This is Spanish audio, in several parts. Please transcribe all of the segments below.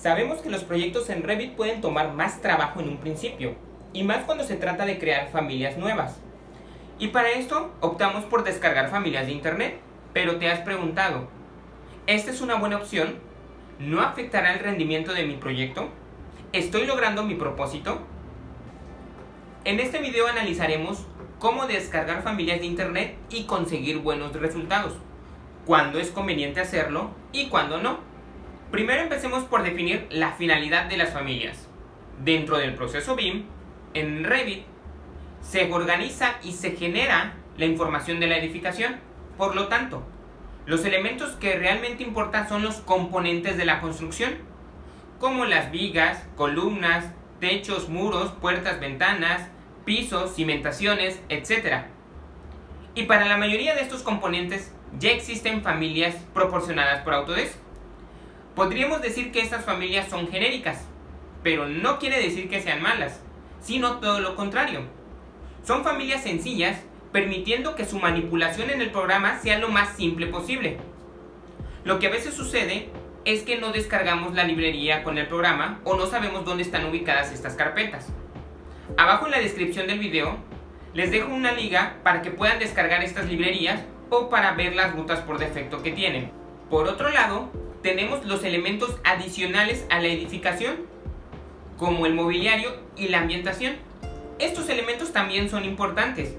Sabemos que los proyectos en Revit pueden tomar más trabajo en un principio, y más cuando se trata de crear familias nuevas. Y para esto optamos por descargar familias de internet, pero te has preguntado, ¿esta es una buena opción? ¿No afectará el rendimiento de mi proyecto? ¿Estoy logrando mi propósito? En este video analizaremos cómo descargar familias de internet y conseguir buenos resultados, cuándo es conveniente hacerlo y cuándo no. Primero empecemos por definir la finalidad de las familias. Dentro del proceso BIM, en Revit, se organiza y se genera la información de la edificación. Por lo tanto, los elementos que realmente importan son los componentes de la construcción, como las vigas, columnas, techos, muros, puertas, ventanas, pisos, cimentaciones, etc. Y para la mayoría de estos componentes ya existen familias proporcionadas por Autodesk. Podríamos decir que estas familias son genéricas, pero no quiere decir que sean malas, sino todo lo contrario. Son familias sencillas, permitiendo que su manipulación en el programa sea lo más simple posible. Lo que a veces sucede es que no descargamos la librería con el programa o no sabemos dónde están ubicadas estas carpetas. Abajo en la descripción del video les dejo una liga para que puedan descargar estas librerías o para ver las rutas por defecto que tienen. Por otro lado, tenemos los elementos adicionales a la edificación, como el mobiliario y la ambientación. Estos elementos también son importantes,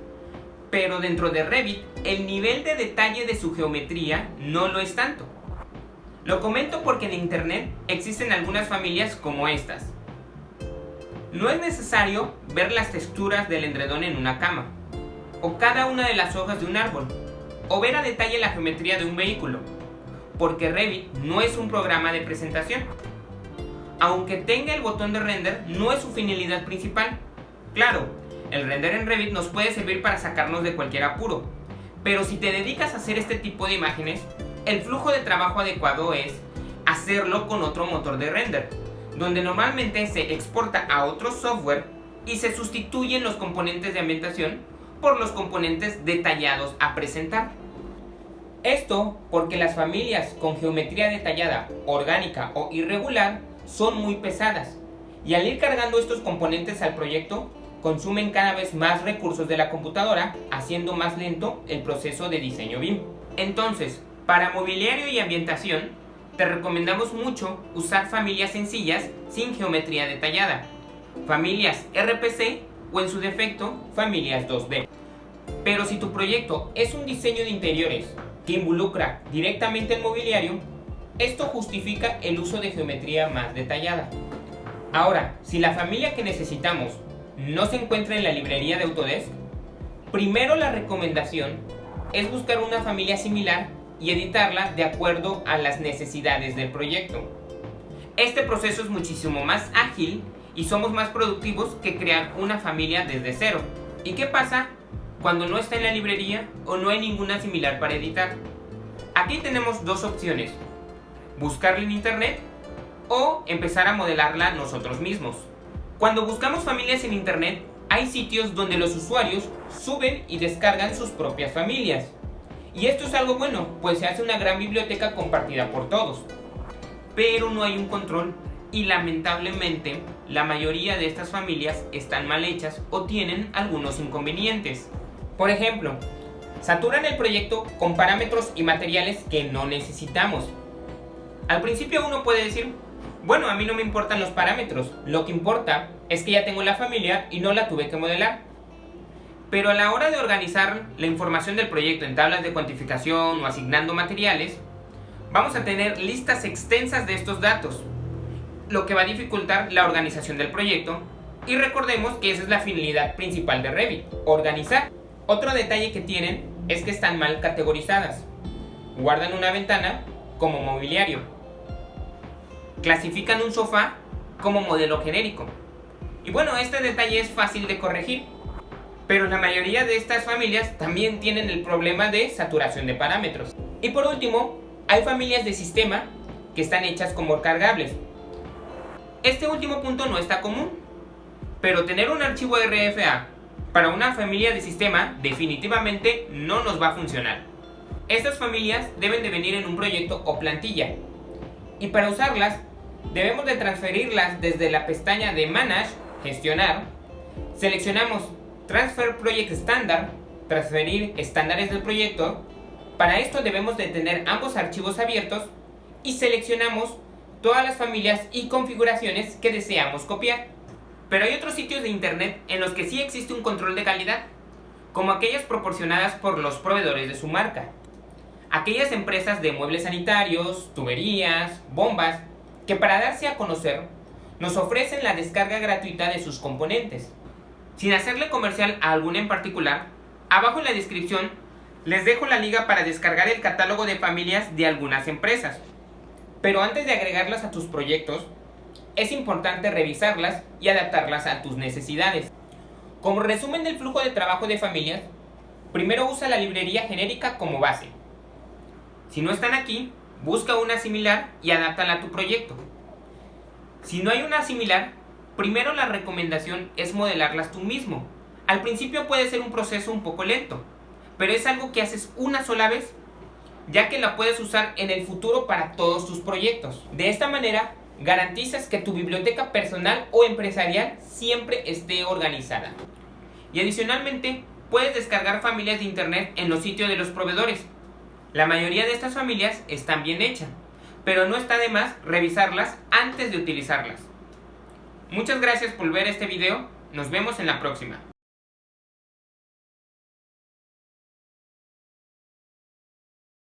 pero dentro de Revit el nivel de detalle de su geometría no lo es tanto. Lo comento porque en internet existen algunas familias como estas. No es necesario ver las texturas del edredón en una cama, o cada una de las hojas de un árbol, o ver a detalle la geometría de un vehículo, porque Revit no es un programa de presentación. Aunque tenga el botón de render, no es su finalidad principal. Claro, el render en Revit nos puede servir para sacarnos de cualquier apuro, pero si te dedicas a hacer este tipo de imágenes, el flujo de trabajo adecuado es hacerlo con otro motor de render, donde normalmente se exporta a otro software y se sustituyen los componentes de ambientación por los componentes detallados a presentar. Esto porque las familias con geometría detallada, orgánica o irregular son muy pesadas, y al ir cargando estos componentes al proyecto, consumen cada vez más recursos de la computadora, haciendo más lento el proceso de diseño BIM. Entonces, para mobiliario y ambientación, te recomendamos mucho usar familias sencillas sin geometría detallada, familias RPC o en su defecto, familias 2D. Pero si tu proyecto es un diseño de interiores que involucra directamente el mobiliario, esto justifica el uso de geometría más detallada. Ahora, si la familia que necesitamos no se encuentra en la librería de Autodesk, primero la recomendación es buscar una familia similar y editarla de acuerdo a las necesidades del proyecto. Este proceso es muchísimo más ágil y somos más productivos que crear una familia desde cero. ¿Y qué pasa cuando no está en la librería o no hay ninguna similar para editar? Aquí tenemos dos opciones: buscarla en internet o empezar a modelarla nosotros mismos. Cuando buscamos familias en internet, hay sitios donde los usuarios suben y descargan sus propias familias. Y esto es algo bueno, pues se hace una gran biblioteca compartida por todos. Pero no hay un control y lamentablemente la mayoría de estas familias están mal hechas o tienen algunos inconvenientes. Por ejemplo, saturan el proyecto con parámetros y materiales que no necesitamos. Al principio uno puede decir, bueno, a mí no me importan los parámetros, lo que importa es que ya tengo la familia y no la tuve que modelar. Pero a la hora de organizar la información del proyecto en tablas de cuantificación o asignando materiales, vamos a tener listas extensas de estos datos, lo que va a dificultar la organización del proyecto, y recordemos que esa es la finalidad principal de Revit, organizar. Otro detalle que tienen es que están mal categorizadas. Guardan una ventana como mobiliario, clasifican un sofá como modelo genérico. Y bueno, este detalle es fácil de corregir, pero la mayoría de estas familias también tienen el problema de saturación de parámetros. Y por último, hay familias de sistema que están hechas como cargables. Este último punto no está común, pero tener un archivo RFA para una familia de sistema definitivamente no nos va a funcionar. Estas familias deben de venir en un proyecto o plantilla, y para usarlas Debemos de transferirlas desde la pestaña de Manage, Gestionar. Seleccionamos Transfer Project Standard, transferir estándares del proyecto. Para esto debemos de tener ambos archivos abiertos y seleccionamos todas las familias y configuraciones que deseamos copiar. Pero hay otros sitios de internet en los que sí existe un control de calidad, como aquellas proporcionadas por los proveedores de su marca. Aquellas empresas de muebles sanitarios, tuberías, bombas, que para darse a conocer nos ofrecen la descarga gratuita de sus componentes. Sin hacerle comercial a alguna en particular, abajo en la descripción les dejo la liga para descargar el catálogo de familias de algunas empresas. Pero antes de agregarlas a tus proyectos, es importante revisarlas y adaptarlas a tus necesidades. Como resumen del flujo de trabajo de familias, primero usa la librería genérica como base. Si no están aquí, busca una similar y adáptala a tu proyecto. Si no hay una similar, primero la recomendación es modelarlas tú mismo. Al principio puede ser un proceso un poco lento, pero es algo que haces una sola vez, ya que la puedes usar en el futuro para todos tus proyectos. De esta manera, garantizas que tu biblioteca personal o empresarial siempre esté organizada. Y adicionalmente, puedes descargar familias de internet en los sitios de los proveedores. La mayoría de estas familias están bien hechas, pero no está de más revisarlas antes de utilizarlas. Muchas gracias por ver este video, nos vemos en la próxima.